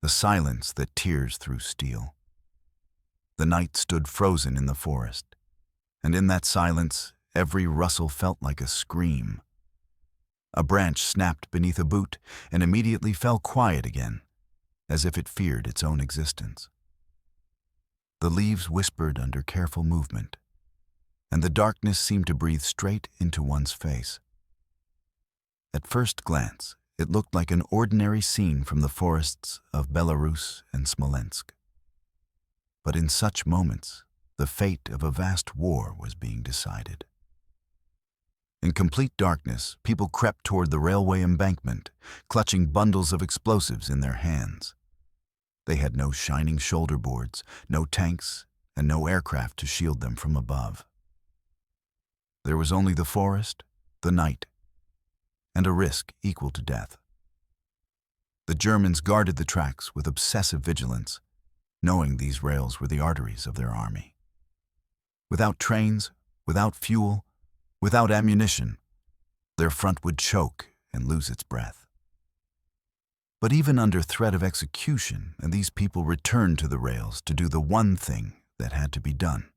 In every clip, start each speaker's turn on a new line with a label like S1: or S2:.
S1: the silence that tears through steel. The night stood frozen in the forest, and in that silence, every rustle felt like a scream. A branch snapped beneath a boot and immediately fell quiet again, as if it feared its own existence. The leaves whispered under careful movement, and the darkness seemed to breathe straight into one's face. At first glance, it looked like an ordinary scene from the forests of Belarus and Smolensk. But in such moments, the fate of a vast war was being decided. In complete darkness, people crept toward the railway embankment, clutching bundles of explosives in their hands. They had no shining shoulder boards, no tanks, and no aircraft to shield them from above. There was only the forest, the night, and a risk equal to death. The Germans guarded the tracks with obsessive vigilance, knowing these rails were the arteries of their army. Without trains, without fuel, without ammunition, their front would choke and lose its breath. But even under threat of execution, these people returned to the rails to do the one thing that had to be done.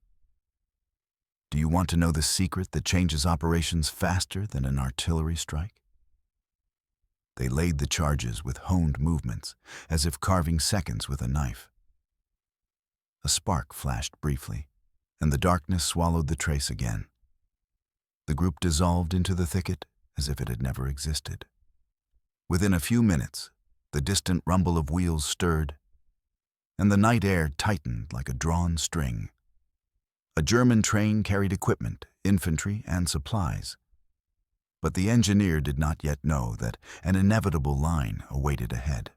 S1: Do you want to know the secret that changes operations faster than an artillery strike? They laid the charges with honed movements, as if carving seconds with a knife. A spark flashed briefly, and the darkness swallowed the trace again. The group dissolved into the thicket as if it had never existed. Within a few minutes, the distant rumble of wheels stirred, and the night air tightened like a drawn string. A German train carried equipment, infantry, and supplies. But the engineer did not yet know that an inevitable line awaited ahead.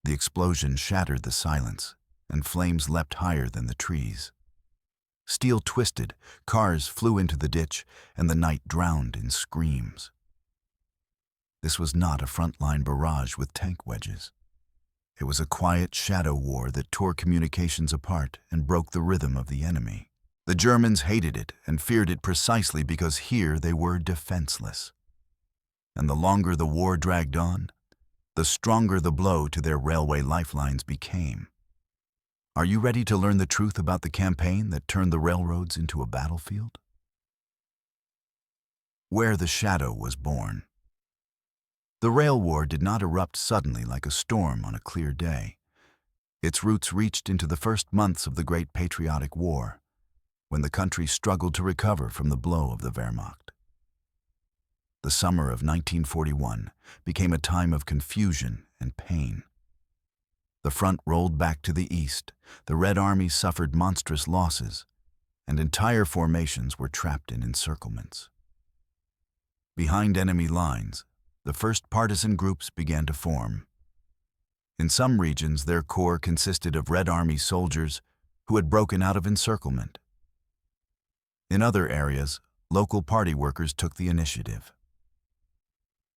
S1: The explosion shattered the silence, and flames leapt higher than the trees. Steel twisted, cars flew into the ditch, and the night drowned in screams. This was not a frontline barrage with tank wedges. It was a quiet shadow war that tore communications apart and broke the rhythm of the enemy. The Germans hated it and feared it precisely because here they were defenseless. And the longer the war dragged on, the stronger the blow to their railway lifelines became. Are you ready to learn the truth about the campaign that turned the railroads into a battlefield? Where the shadow was born. The rail war did not erupt suddenly like a storm on a clear day. Its roots reached into the first months of the Great Patriotic War, when the country struggled to recover from the blow of the Wehrmacht. The summer of 1941 became a time of confusion and pain. The front rolled back to the east, the Red Army suffered monstrous losses, and entire formations were trapped in encirclements. Behind enemy lines, the first partisan groups began to form. In some regions, their corps consisted of Red Army soldiers who had broken out of encirclement. In other areas, local party workers took the initiative.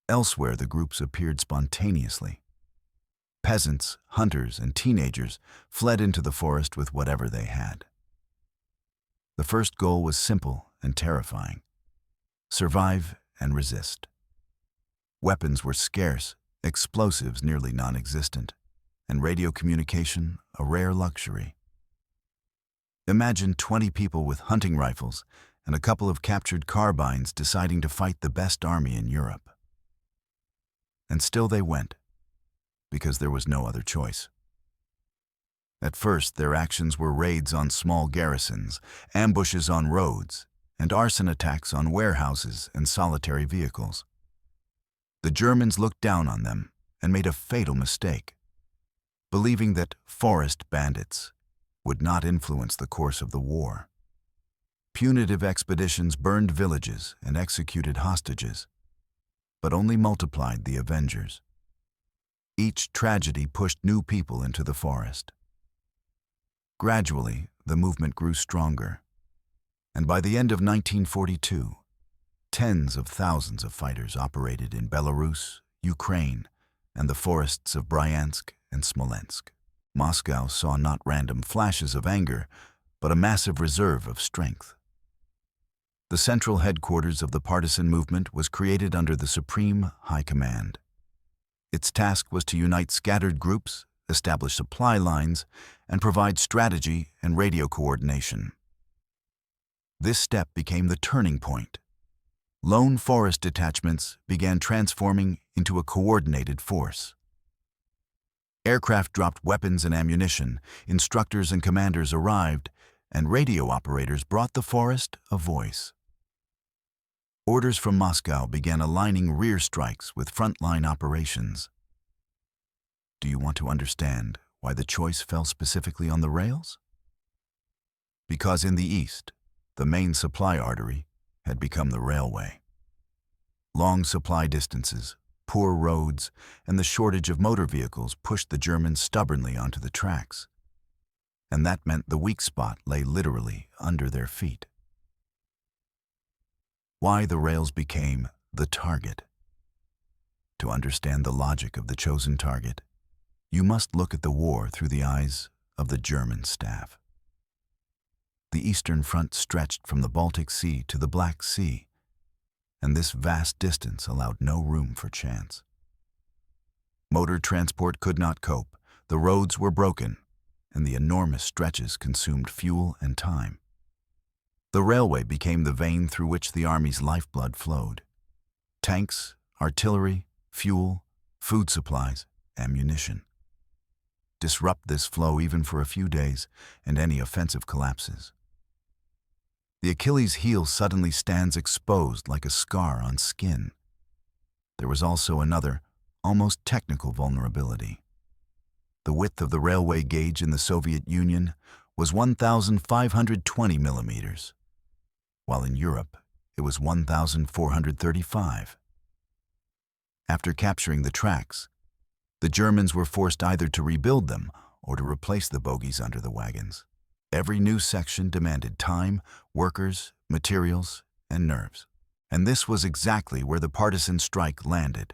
S1: Elsewhere, the groups appeared spontaneously. Peasants, hunters, and teenagers fled into the forest with whatever they had. The first goal was simple and terrifying: survive and resist. Weapons were scarce, explosives nearly non-existent, and radio communication a rare luxury. Imagine 20 people with hunting rifles and a couple of captured carbines deciding to fight the best army in Europe. And still they went, because there was no other choice. At first, their actions were raids on small garrisons, ambushes on roads, and arson attacks on warehouses and solitary vehicles. The Germans looked down on them and made a fatal mistake, believing that forest bandits would not influence the course of the war. Punitive expeditions burned villages and executed hostages, but only multiplied the avengers. Each tragedy pushed new people into the forest. Gradually, the movement grew stronger, and by the end of 1942, tens of thousands of fighters operated in Belarus, Ukraine, and the forests of Bryansk and Smolensk. Moscow saw not random flashes of anger, but a massive reserve of strength. The central headquarters of the partisan movement was created under the Supreme High Command. Its task was to unite scattered groups, establish supply lines, and provide strategy and radio coordination. This step became the turning point. Lone forest detachments began transforming into a coordinated force. Aircraft dropped weapons and ammunition, instructors and commanders arrived, and radio operators brought the forest a voice. Orders from Moscow began aligning rear strikes with frontline operations. Do you want to understand why the choice fell specifically on the rails? Because in the east, the main supply artery had become the railway. Long supply distances, poor roads, and the shortage of motor vehicles pushed the Germans stubbornly onto the tracks. And that meant the weak spot lay literally under their feet. Why the rails became the target. To understand the logic of the chosen target, you must look at the war through the eyes of the German staff. The Eastern Front stretched from the Baltic Sea to the Black Sea, and this vast distance allowed no room for chance. Motor transport could not cope, the roads were broken, and the enormous stretches consumed fuel and time. The railway became the vein through which the army's lifeblood flowed. Tanks, artillery, fuel, food supplies, ammunition. Disrupt this flow even for a few days, and any offensive collapses. The Achilles heel suddenly stands exposed like a scar on skin. There was also another, almost technical vulnerability. The width of the railway gauge in the Soviet Union was 1,520 millimeters, while in Europe it was 1,435. After capturing the tracks, the Germans were forced either to rebuild them or to replace the bogies under the wagons. Every new section demanded time, workers, materials, and nerves. And this was exactly where the partisan strike landed.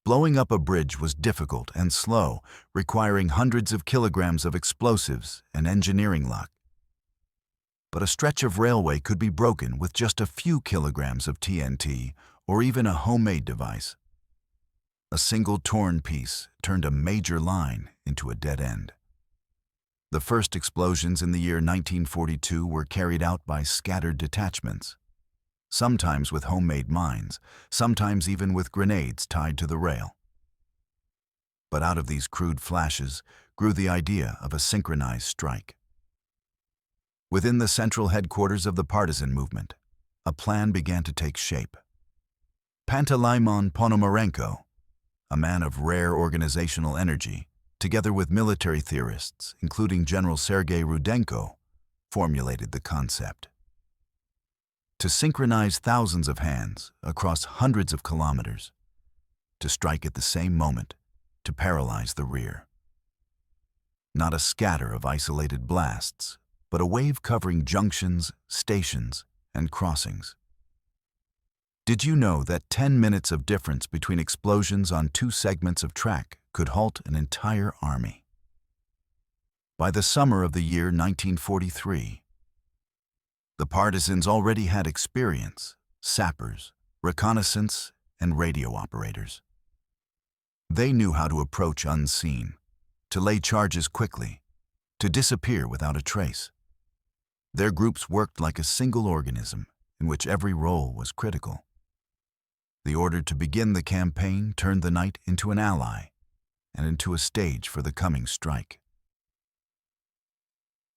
S1: Blowing up a bridge was difficult and slow, requiring hundreds of kilograms of explosives and engineering luck. But a stretch of railway could be broken with just a few kilograms of TNT or even a homemade device. A single torn piece turned a major line into a dead end. The first explosions in the year 1942 were carried out by scattered detachments, sometimes with homemade mines, sometimes even with grenades tied to the rail. But out of these crude flashes grew the idea of a synchronized strike. Within the central headquarters of the partisan movement, a plan began to take shape. Panteleimon Ponomarenko, a man of rare organizational energy, together with military theorists, including General Sergei Rudenko, formulated the concept. To synchronize thousands of hands across hundreds of kilometers, to strike at the same moment, to paralyze the rear. Not a scatter of isolated blasts, but a wave covering junctions, stations, and crossings. Did you know that 10 minutes of difference between explosions on two segments of track could halt an entire army? By the summer of the year 1943, the partisans already had experience, sappers, reconnaissance, and radio operators. They knew how to approach unseen, to lay charges quickly, to disappear without a trace. Their groups worked like a single organism in which every role was critical. The order to begin the campaign turned the night into an ally and into a stage for the coming strike.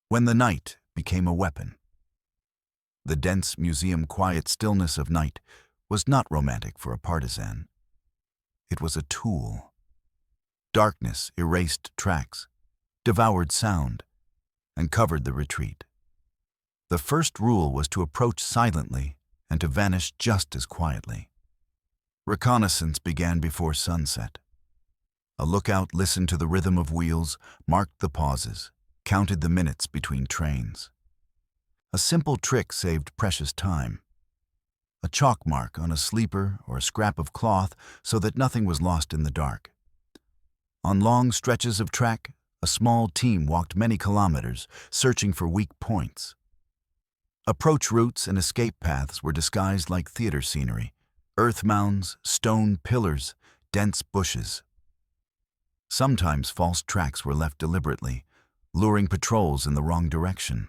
S1: When the night became a weapon. The dense museum quiet stillness of night was not romantic for a partisan. It was a tool. Darkness erased tracks, devoured sound, and covered the retreat. The first rule was to approach silently and to vanish just as quietly. Reconnaissance began before sunset. A lookout listened to the rhythm of wheels, marked the pauses, counted the minutes between trains. A simple trick saved precious time. A chalk mark on a sleeper or a scrap of cloth so that nothing was lost in the dark. On long stretches of track, a small team walked many kilometers, searching for weak points. Approach routes and escape paths were disguised like theater scenery. Earth mounds, stone pillars, dense bushes. Sometimes false tracks were left deliberately, luring patrols in the wrong direction.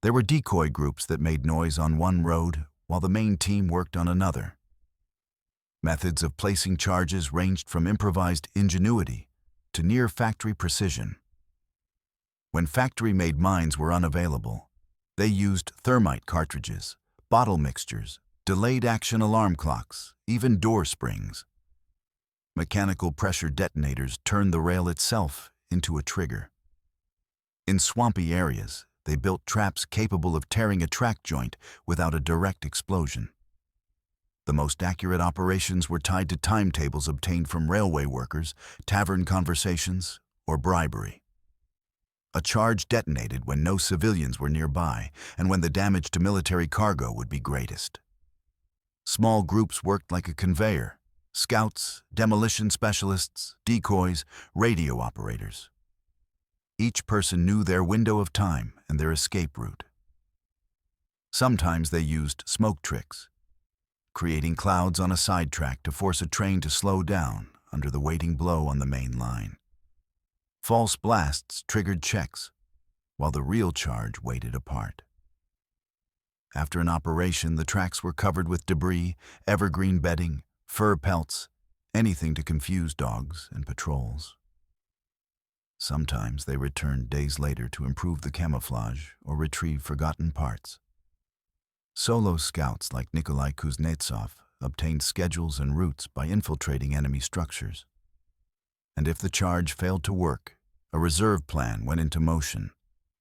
S1: There were decoy groups that made noise on one road while the main team worked on another. Methods of placing charges ranged from improvised ingenuity to near-factory precision. When factory-made mines were unavailable, they used thermite cartridges, bottle mixtures, delayed action alarm clocks, even door springs. Mechanical pressure detonators turned the rail itself into a trigger. In swampy areas, they built traps capable of tearing a track joint without a direct explosion. The most accurate operations were tied to timetables obtained from railway workers, tavern conversations, or bribery. A charge detonated when no civilians were nearby and when the damage to military cargo would be greatest. Small groups worked like a conveyor: scouts, demolition specialists, decoys, radio operators. Each person knew their window of time and their escape route. Sometimes they used smoke tricks, creating clouds on a sidetrack to force a train to slow down under the waiting blow on the main line. False blasts triggered checks, while the real charge waited apart. After an operation, the tracks were covered with debris, evergreen bedding, fur pelts, anything to confuse dogs and patrols. Sometimes they returned days later to improve the camouflage or retrieve forgotten parts. Solo scouts like Nikolai Kuznetsov obtained schedules and routes by infiltrating enemy structures. And if the charge failed to work, a reserve plan went into motion: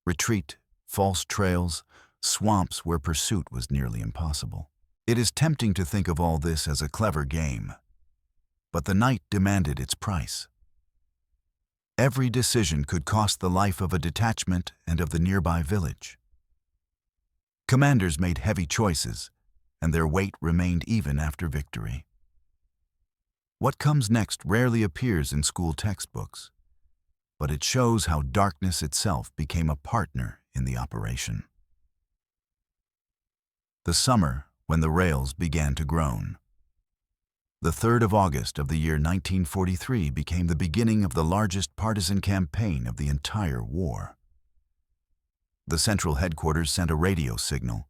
S1: retreat, false trails, swamps where pursuit was nearly impossible. It is tempting to think of all this as a clever game, but the night demanded its price. Every decision could cost the life of a detachment and of the nearby village. Commanders made heavy choices, and their weight remained even after victory. What comes next rarely appears in school textbooks, but it shows how darkness itself became a partner in the operation. The summer when the rails began to groan. The 3rd of August of the year 1943 became the beginning of the largest partisan campaign of the entire war. The central headquarters sent a radio signal,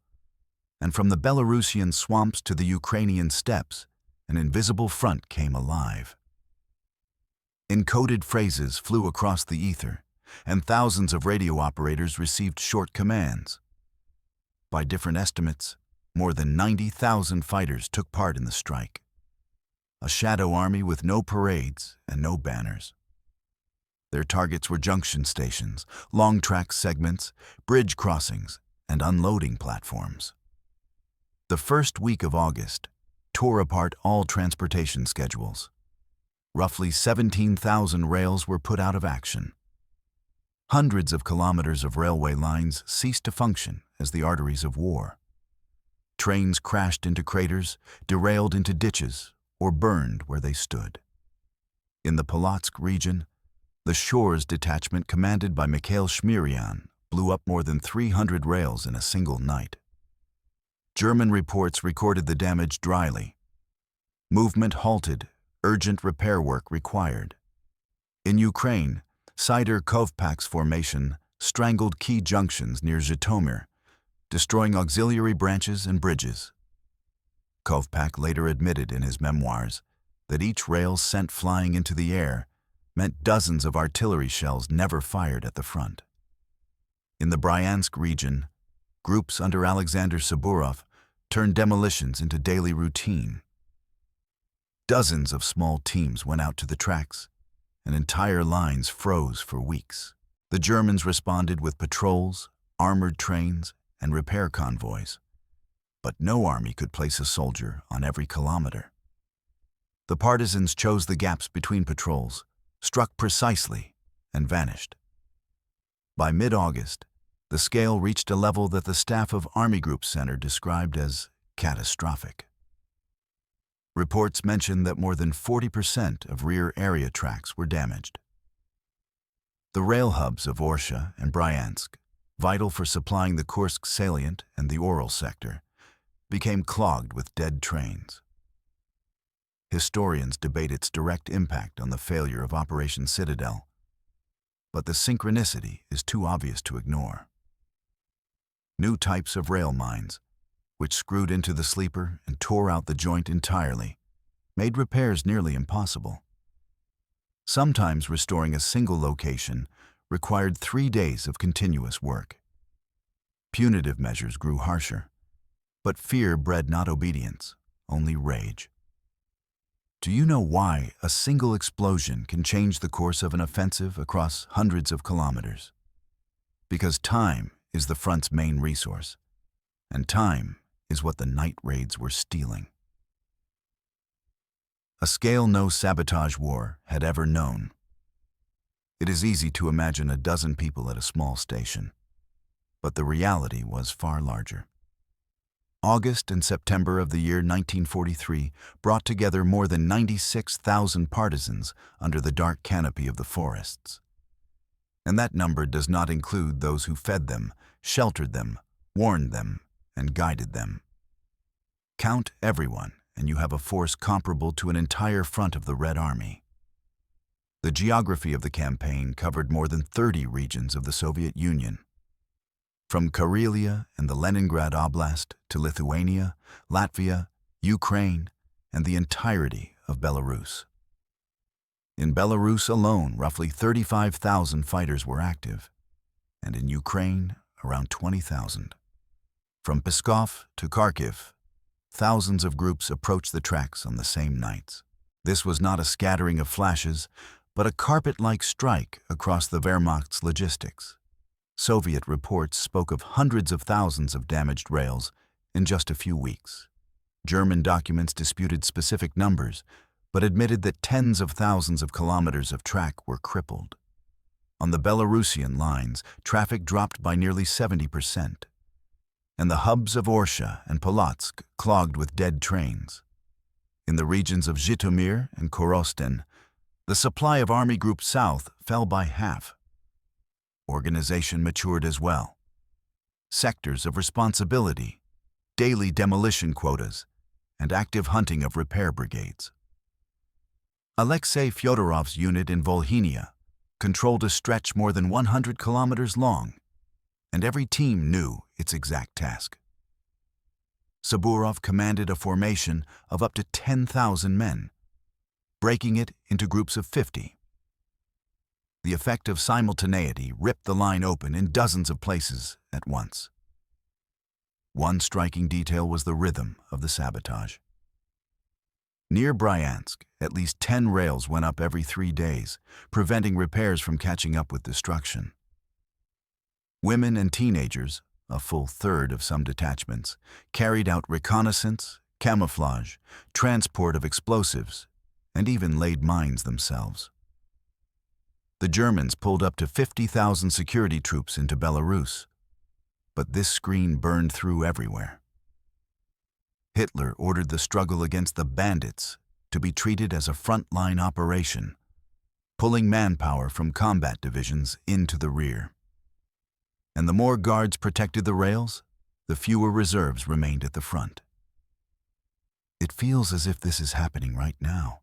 S1: and from the Belarusian swamps to the Ukrainian steppes, an invisible front came alive. Encoded phrases flew across the ether, and thousands of radio operators received short commands. By different estimates, more than 90,000 fighters took part in the strike. A shadow army with no parades and no banners. Their targets were junction stations, long track segments, bridge crossings, and unloading platforms. The first week of August tore apart all transportation schedules. Roughly 17,000 rails were put out of action. Hundreds of kilometers of railway lines ceased to function as the arteries of war. Trains crashed into craters, derailed into ditches, or burned where they stood. In the Polotsk region, the Shores detachment commanded by Mikhail Shmirian blew up more than 300 rails in a single night. German reports recorded the damage dryly. Movement halted, urgent repair work required. In Ukraine, Sider-Kovpak's formation strangled key junctions near Zhytomyr, destroying auxiliary branches and bridges. Kovpak later admitted in his memoirs that each rail sent flying into the air meant dozens of artillery shells never fired at the front. In the Bryansk region, groups under Alexander Saburov turned demolitions into daily routine. Dozens of small teams went out to the tracks, and entire lines froze for weeks. The Germans responded with patrols, armored trains, and repair convoys. But no army could place a soldier on every kilometer. The partisans chose the gaps between patrols, struck precisely, and vanished. By mid-August, the scale reached a level that the staff of Army Group Center described as catastrophic. Reports mentioned that more than 40% of rear area tracks were damaged. The rail hubs of Orsha and Bryansk, vital for supplying the Kursk salient and the Ural sector, became clogged with dead trains. Historians debate its direct impact on the failure of Operation Citadel, but the synchronicity is too obvious to ignore. New types of rail mines, which screwed into the sleeper and tore out the joint entirely, made repairs nearly impossible. Sometimes restoring a single location required 3 days of continuous work. Punitive measures grew harsher, but fear bred not obedience, only rage. Do you know why a single explosion can change the course of an offensive across hundreds of kilometers? Because time is the front's main resource, and time is what the night raids were stealing. A scale no sabotage war had ever known. It is easy to imagine a dozen people at a small station, but the reality was far larger. August and September of the year 1943 brought together more than 96,000 partisans under the dark canopy of the forests. And that number does not include those who fed them, sheltered them, warned them, and guided them. Count everyone, and you have a force comparable to an entire front of the Red Army. The geography of the campaign covered more than 30 regions of the Soviet Union. From Karelia and the Leningrad Oblast to Lithuania, Latvia, Ukraine, and the entirety of Belarus. In Belarus alone, roughly 35,000 fighters were active, and in Ukraine, around 20,000. From Pskov to Kharkiv, thousands of groups approached the tracks on the same nights. This was not a scattering of flashes, but a carpet-like strike across the Wehrmacht's logistics. Soviet reports spoke of hundreds of thousands of damaged rails in just a few weeks. German documents disputed specific numbers, but admitted that tens of thousands of kilometers of track were crippled. On the Belarusian lines, traffic dropped by nearly 70%, and the hubs of Orsha and Polotsk clogged with dead trains. In the regions of Zhytomyr and Korostin, the supply of Army Group South fell by half. Organization matured as well. Sectors of responsibility, daily demolition quotas, and active hunting of repair brigades. Alexei Fyodorov's unit in Volhynia controlled a stretch more than 100 kilometers long, and every team knew its exact task. Saburov commanded a formation of up to 10,000 men, breaking it into groups of 50. The effect of simultaneity ripped the line open in dozens of places at once. One striking detail was the rhythm of the sabotage. Near Bryansk, at least 10 rails went up every 3 days, preventing repairs from catching up with destruction. Women and teenagers, a full third of some detachments, carried out reconnaissance, camouflage, transport of explosives, and even laid mines themselves. The Germans pulled up to 50,000 security troops into Belarus, but this screen burned through everywhere. Hitler ordered the struggle against the bandits to be treated as a frontline operation, pulling manpower from combat divisions into the rear. And the more guards protected the rails, the fewer reserves remained at the front. It feels as if this is happening right now.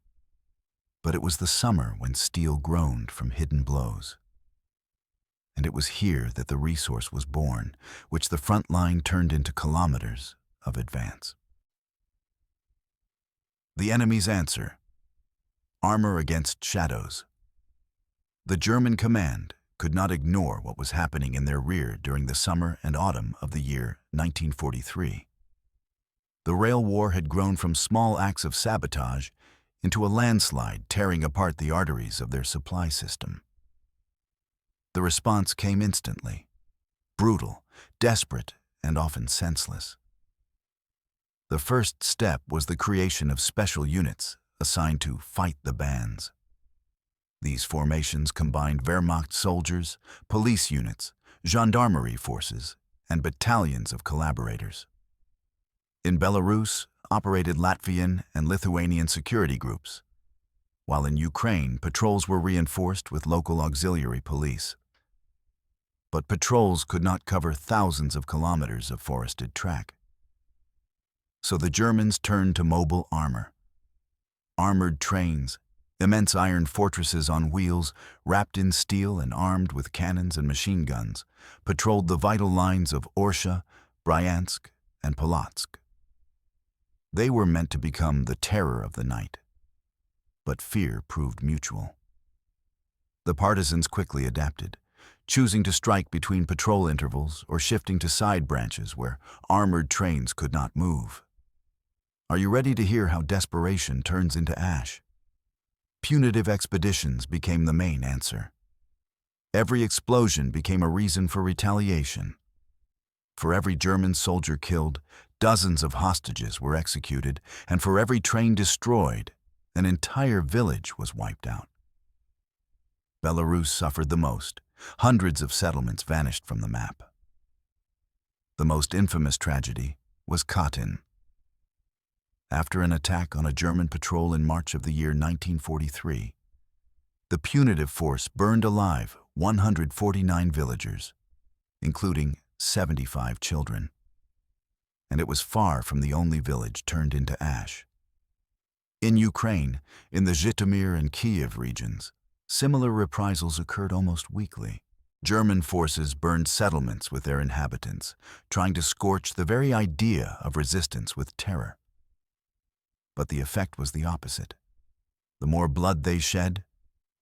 S1: But it was the summer when steel groaned from hidden blows. And it was here that the resource was born, which the front line turned into kilometers of advance. The enemy's answer: armor against shadows. The German command could not ignore what was happening in their rear during the summer and autumn of the year 1943. The rail war had grown from small acts of sabotage into a landslide tearing apart the arteries of their supply system. The response came instantly, brutal, desperate, and often senseless. The first step was the creation of special units assigned to fight the bands. These formations combined Wehrmacht soldiers, police units, gendarmerie forces, and battalions of collaborators. In Belarus, operated Latvian and Lithuanian security groups, while in Ukraine, patrols were reinforced with local auxiliary police. But patrols could not cover thousands of kilometers of forested track. So the Germans turned to mobile armor. armored trains, immense iron fortresses on wheels, wrapped in steel and armed with cannons and machine guns, patrolled the vital lines of Orsha, Bryansk, and Polotsk. They were meant to become the terror of the night, but fear proved mutual. The partisans quickly adapted, choosing to strike between patrol intervals or shifting to side branches where armored trains could not move. Are you ready to hear how desperation turns into ash? Punitive Expeditions became the main answer. Every explosion became a reason for retaliation. For every German soldier killed, dozens of hostages were executed, and for every train destroyed, an entire village was wiped out. Belarus suffered the most. Hundreds of settlements vanished from the map. The most infamous tragedy was Katyn. After an attack on a German patrol in March of the year 1943, the punitive force burned alive 149 villagers, including 75 children. And it was far from the only village turned into ash. In Ukraine, in the Zhytomyr and Kiev regions, similar reprisals occurred almost weekly. German forces burned settlements with their inhabitants, trying to scorch the very idea of resistance with terror. But the effect was the opposite. The more blood they shed,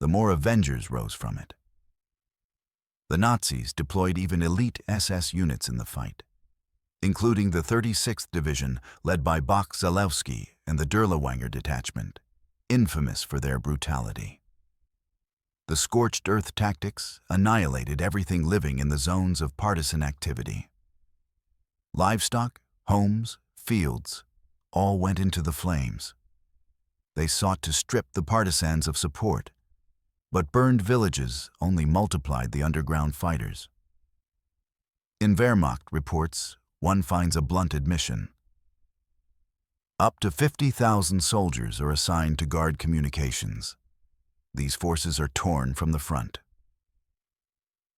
S1: the more avengers rose from it. The Nazis deployed even elite SS units in the fight, including the 36th Division led by Bach-Zelewski and the Durlawanger Detachment, infamous for their brutality. The scorched earth tactics annihilated everything living in the zones of partisan activity. Livestock, homes, fields, all went into the flames. They sought to strip the partisans of support, but burned villages only multiplied the underground fighters. In Wehrmacht reports, one finds a blunt admission. Up to 50,000 soldiers are assigned to guard communications. These forces are torn from the front.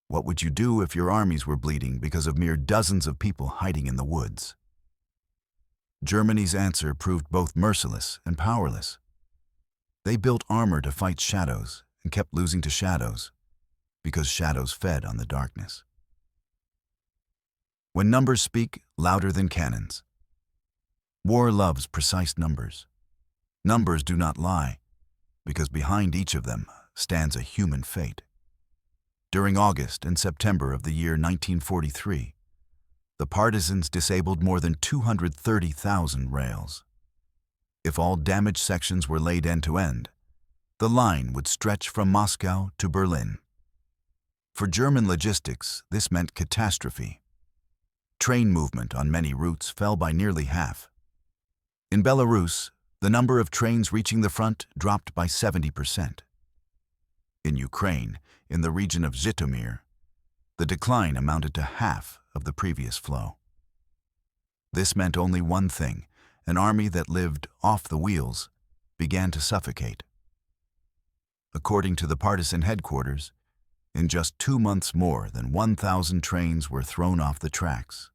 S1: What would you do if your armies were bleeding because of mere dozens of people hiding in the woods? Germany's answer proved both merciless and powerless. They built armor to fight shadows and kept losing to shadows because shadows fed on the darkness. When numbers speak louder than cannons. War loves precise numbers. Numbers do not lie, because behind each of them stands a human fate. During August and September of the year 1943, the partisans disabled more than 230,000 rails. If all damaged sections were laid end to end, the line would stretch from Moscow to Berlin. For German logistics, this meant catastrophe. Train movement on many routes fell by nearly half. In Belarus, the number of trains reaching the front dropped by 70%. In Ukraine, in the region of Zhytomyr, the decline amounted to half of the previous flow. This meant only one thing: an army that lived off the wheels began to suffocate. According to the partisan headquarters, in just 2 months more than 1,000 trains were thrown off the tracks.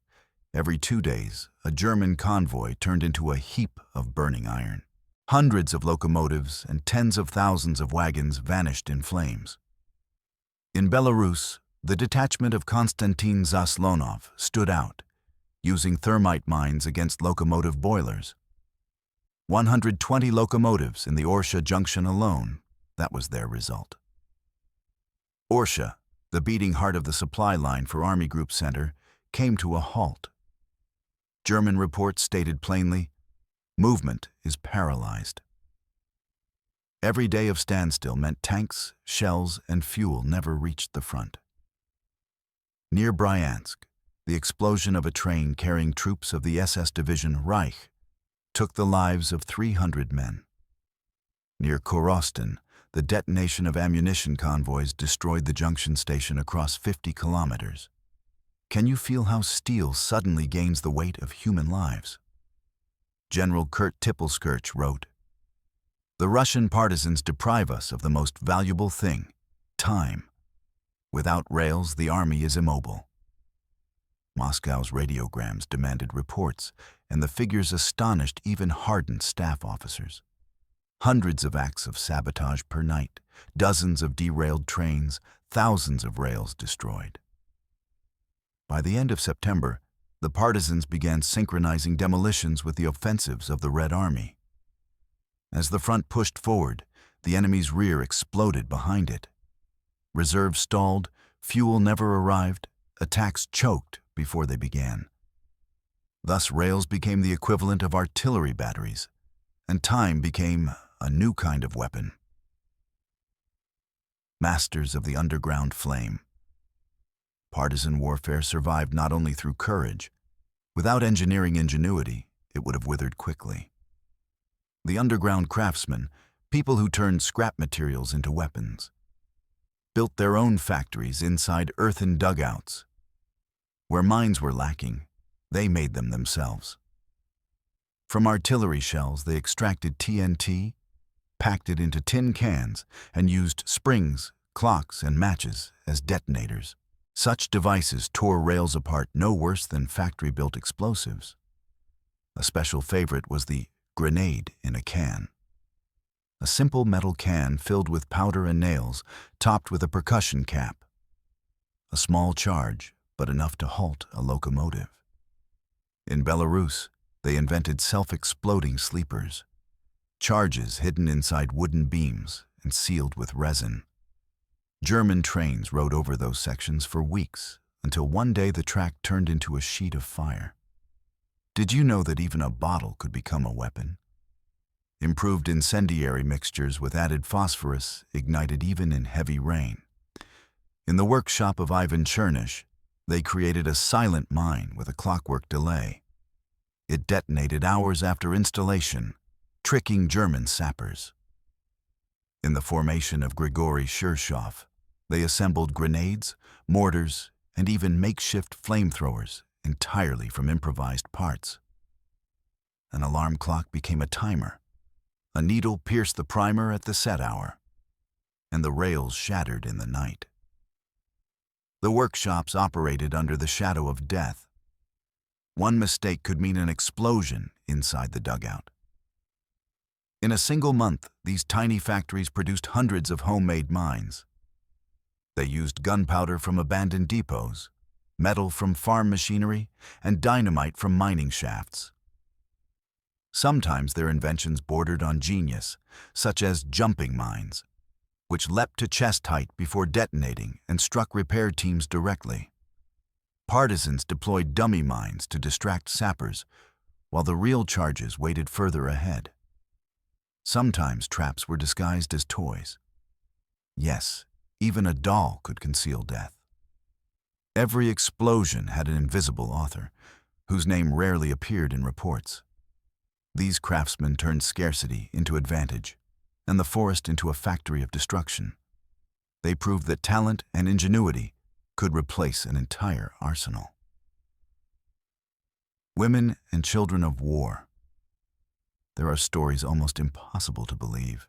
S1: Every 2 days, a German convoy turned into a heap of burning iron. Hundreds of locomotives and tens of thousands of wagons vanished in flames. In Belarus, the detachment of Konstantin Zaslonov stood out, using thermite mines against locomotive boilers. 120 locomotives in the Orsha junction alone, that was their result. Orsha, the beating heart of the supply line for Army Group Center, came to a halt. German reports stated plainly, movement is paralyzed. Every day of standstill meant tanks, shells, and fuel never reached the front. Near Bryansk, the explosion of a train carrying troops of the SS division Reich took the lives of 300 men. Near Korostin, the detonation of ammunition convoys destroyed the junction station across 50 kilometers. Can you feel how steel suddenly gains the weight of human lives? General Kurt Tippelskirch wrote, "The Russian partisans deprive us of the most valuable thing, time. Without rails, the army is immobile." Moscow's radiograms demanded reports, and the figures astonished even hardened staff officers. Hundreds of acts of sabotage per night, dozens of derailed trains, thousands of rails destroyed. By the end of September, the Partisans began synchronizing demolitions with the offensives of the Red Army. As the front pushed forward, the enemy's rear exploded behind it. Reserves stalled, fuel never arrived, attacks choked before they began. Thus, rails became the equivalent of artillery batteries, and time became a new kind of weapon. Masters of the underground flame. Partisan warfare survived not only through courage. Without engineering ingenuity, it would have withered quickly. The underground craftsmen, people who turned scrap materials into weapons, built their own factories inside earthen dugouts. Where mines were lacking, they made them themselves. From artillery shells, they extracted TNT, packed it into tin cans, and used springs, clocks, and matches as detonators. Such devices tore rails apart no worse than factory-built explosives. A special favorite was the grenade in a can. A simple metal can filled with powder and nails, topped with a percussion cap. A small charge, but enough to halt a locomotive. In Belarus, they invented self-exploding sleepers, charges hidden inside wooden beams and sealed with resin. German trains rode over those sections for weeks, until one day the track turned into a sheet of fire. Did you know that even a bottle could become a weapon? Improved incendiary mixtures with added phosphorus ignited even in heavy rain. In the workshop of Ivan Chernish, they created a silent mine with a clockwork delay. It detonated hours after installation, tricking German sappers. In the formation of Grigory Shirshov, they assembled grenades, mortars, and even makeshift flamethrowers entirely from improvised parts. An alarm clock became a timer. A needle pierced the primer at the set hour, and the rails shattered in the night. The workshops operated under the shadow of death. One mistake could mean an explosion inside the dugout. In a single month, these tiny factories produced hundreds of homemade mines. They used gunpowder from abandoned depots, metal from farm machinery, and dynamite from mining shafts. Sometimes their inventions bordered on genius, such as jumping mines, which leapt to chest height before detonating and struck repair teams directly. Partisans deployed dummy mines to distract sappers, while the real charges waited further ahead. Sometimes traps were disguised as toys. Yes, even a doll could conceal death. Every explosion had an invisible author, whose name rarely appeared in reports. These craftsmen turned scarcity into advantage, and the forest into a factory of destruction. They proved that talent and ingenuity could replace an entire arsenal. Women and children of war. There are stories almost impossible to believe,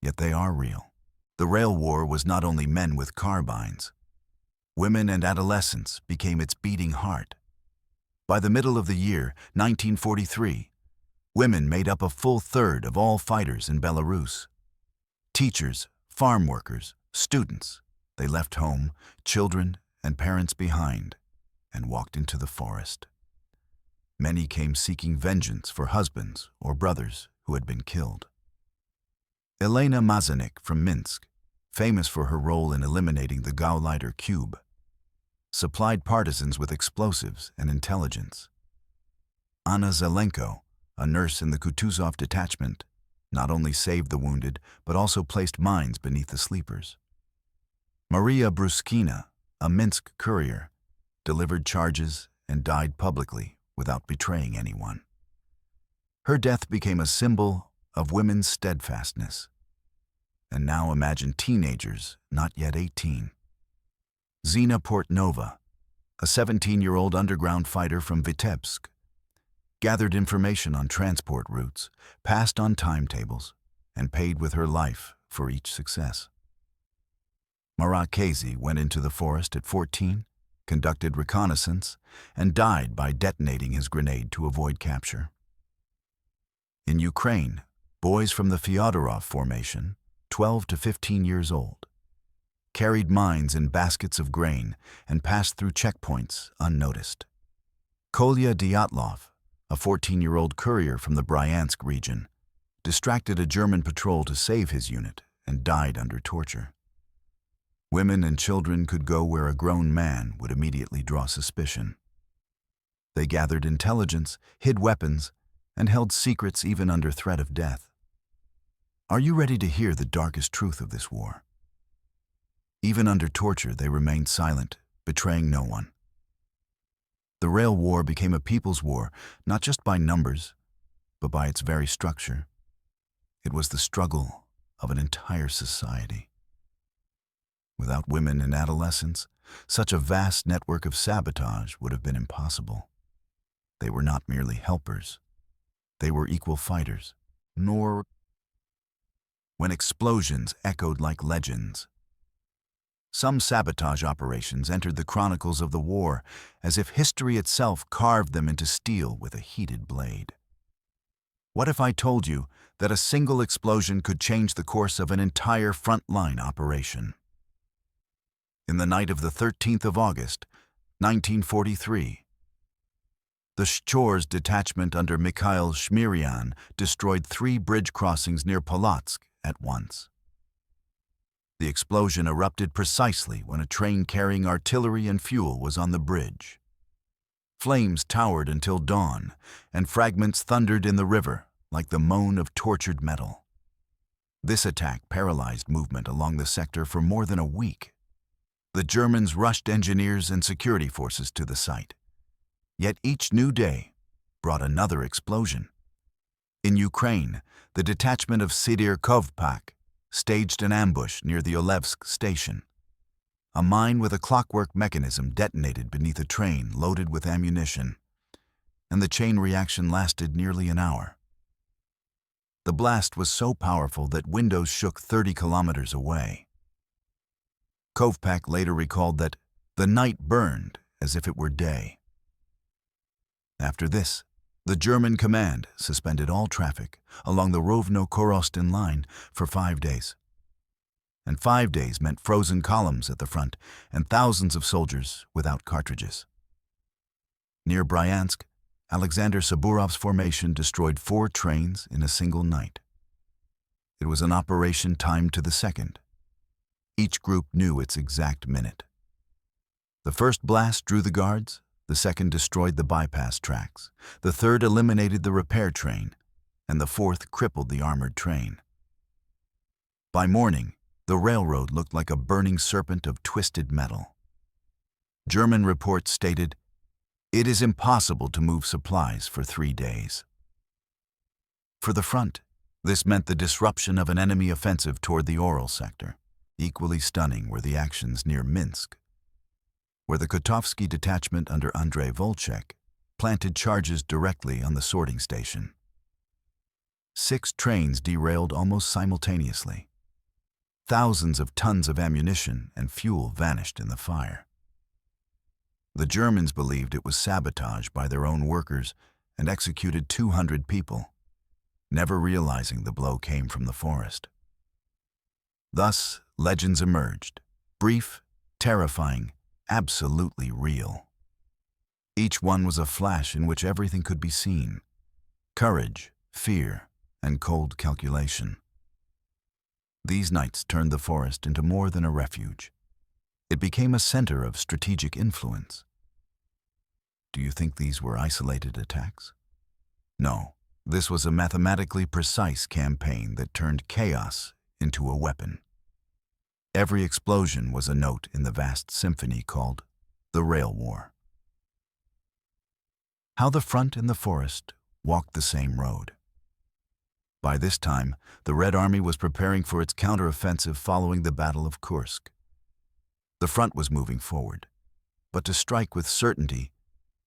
S1: yet they are real. The rail war was not only men with carbines. Women and adolescents became its beating heart. By the middle of the year, 1943, women made up a full third of all fighters in Belarus. Teachers, farm workers, students, they left home, children, and parents behind, and walked into the forest. Many came seeking vengeance for husbands or brothers who had been killed. Elena Mazanik from Minsk, famous for her role in eliminating the Gauleiter cube, supplied partisans with explosives and intelligence. Anna Zelenko, a nurse in the Kutuzov detachment, not only saved the wounded, but also placed mines beneath the sleepers. Maria Bruskina, a Minsk courier, delivered charges and died publicly without betraying anyone. Her death became a symbol of women's steadfastness. And now imagine teenagers, not yet 18. Zina Portnova, a 17-year-old underground fighter from Vitebsk, gathered information on transport routes, passed on timetables, and paid with her life for each success. Marat Kazy went into the forest at 14, conducted reconnaissance, and died by detonating his grenade to avoid capture. In Ukraine, Boys from the Fyodorov formation, 12 to 15 years old, carried mines in baskets of grain and passed through checkpoints unnoticed. Kolya Dyatlov, a 14-year-old courier from the Bryansk region, distracted a German patrol to save his unit and died under torture. Women and children could go where a grown man would immediately draw suspicion. They gathered intelligence, hid weapons, and held secrets even under threat of death. Are you ready to hear the darkest truth of this war? Even under torture, they remained silent, betraying no one. The rail war became a people's war, not just by numbers, but by its very structure. It was the struggle of an entire society. Without women and adolescents, such a vast network of sabotage would have been impossible. They were not merely helpers. They were equal fighters. Nor when explosions echoed like legends. Some sabotage operations entered the chronicles of the war as if history itself carved them into steel with a heated blade. What if I told you that a single explosion could change the course of an entire front-line operation? In the night of the 13th of August, 1943, the Shchors detachment under Mikhail Shmirian destroyed 3 bridge crossings near Polotsk at once. The explosion erupted precisely when a train carrying artillery and fuel was on the bridge. Flames towered until dawn, and fragments thundered in the river like the moan of tortured metal. This attack paralyzed movement along the sector for more than a week. The Germans rushed engineers and security forces to the site. Yet each new day brought another explosion. In Ukraine, the detachment of Sidir Kovpak staged an ambush near the Olevsk station. A mine with a clockwork mechanism detonated beneath a train loaded with ammunition, and the chain reaction lasted nearly an hour. The blast was so powerful that windows shook 30 kilometers away. Kovpak later recalled that the night burned as if it were day. After this, the German command suspended all traffic along the Rovno-Korostin line for 5 days. And 5 days meant frozen columns at the front and thousands of soldiers without cartridges. Near Bryansk, Alexander Saburov's formation destroyed 4 trains in a single night. It was an operation timed to the second. Each group knew its exact minute. The first blast drew the guards, the second destroyed the bypass tracks, the third eliminated the repair train, and the fourth crippled the armored train. By morning, the railroad looked like a burning serpent of twisted metal. German reports stated, "It is impossible to move supplies for 3 days." For the front, this meant the disruption of an enemy offensive toward the Oral sector. Equally stunning were the actions near Minsk, where the Kotovsky detachment under Andrei Volchek planted charges directly on the sorting station. 6 trains derailed almost simultaneously. Thousands of tons of ammunition and fuel vanished in the fire. The Germans believed it was sabotage by their own workers and executed 200 people, never realizing the blow came from the forest. Thus, legends emerged, brief, terrifying, absolutely real. Each one was a flash in which everything could be seen: courage, fear, and cold calculation. These nights turned the forest into more than a refuge. It became a center of strategic influence. Do you think these were isolated attacks? No, this was a mathematically precise campaign that turned chaos into a weapon. Every explosion was a note in the vast symphony called the Rail War. How the front and the forest walked the same road. By this time, the Red Army was preparing for its counteroffensive following the Battle of Kursk. The front was moving forward, but to strike with certainty,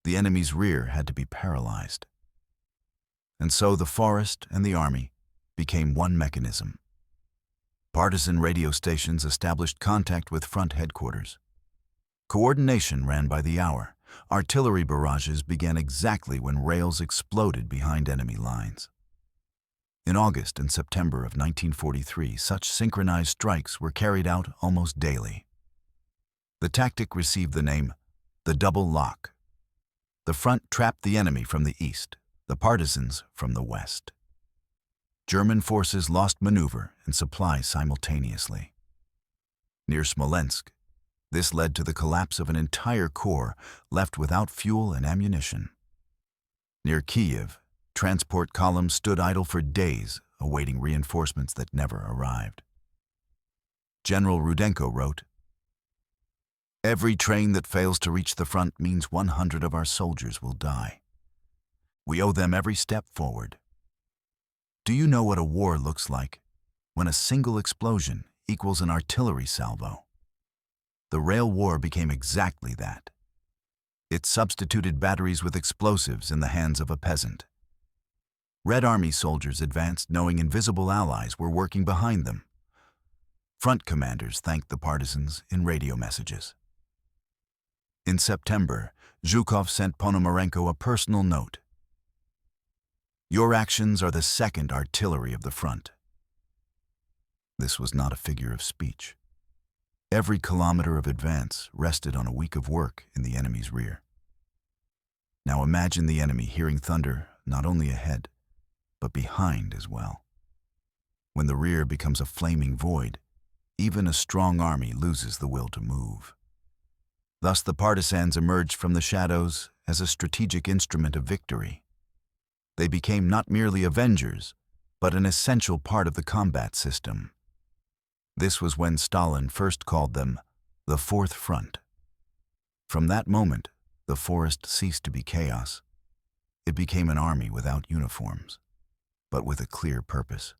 S1: the enemy's rear had to be paralyzed. And so the forest and the army became one mechanism. Partisan radio stations established contact with front headquarters. Coordination ran by the hour. Artillery barrages began exactly when rails exploded behind enemy lines. In August and September of 1943, such synchronized strikes were carried out almost daily. The tactic received the name the double lock. The front trapped the enemy from the east, the partisans from the west. German forces lost maneuver and supplies simultaneously. Near Smolensk, this led to the collapse of an entire corps left without fuel and ammunition. Near Kiev, transport columns stood idle for days, awaiting reinforcements that never arrived. General Rudenko wrote, "Every train that fails to reach the front means 100 of our soldiers will die. We owe them every step forward. Do you know what a war looks like when a single explosion equals an artillery salvo?" The rail war became exactly that. It substituted batteries with explosives in the hands of a peasant. Red Army soldiers advanced knowing invisible allies were working behind them. Front commanders thanked the partisans in radio messages. In September, Zhukov sent Ponomarenko a personal note. "Your actions are the second artillery of the front." This was not a figure of speech. Every kilometer of advance rested on a week of work in the enemy's rear. Now imagine the enemy hearing thunder not only ahead, but behind as well. When the rear becomes a flaming void, even a strong army loses the will to move. Thus the partisans emerged from the shadows as a strategic instrument of victory. They became not merely avengers, but an essential part of the combat system. This was when Stalin first called them the Fourth Front. From that moment, the forest ceased to be chaos. It became an army without uniforms, but with a clear purpose.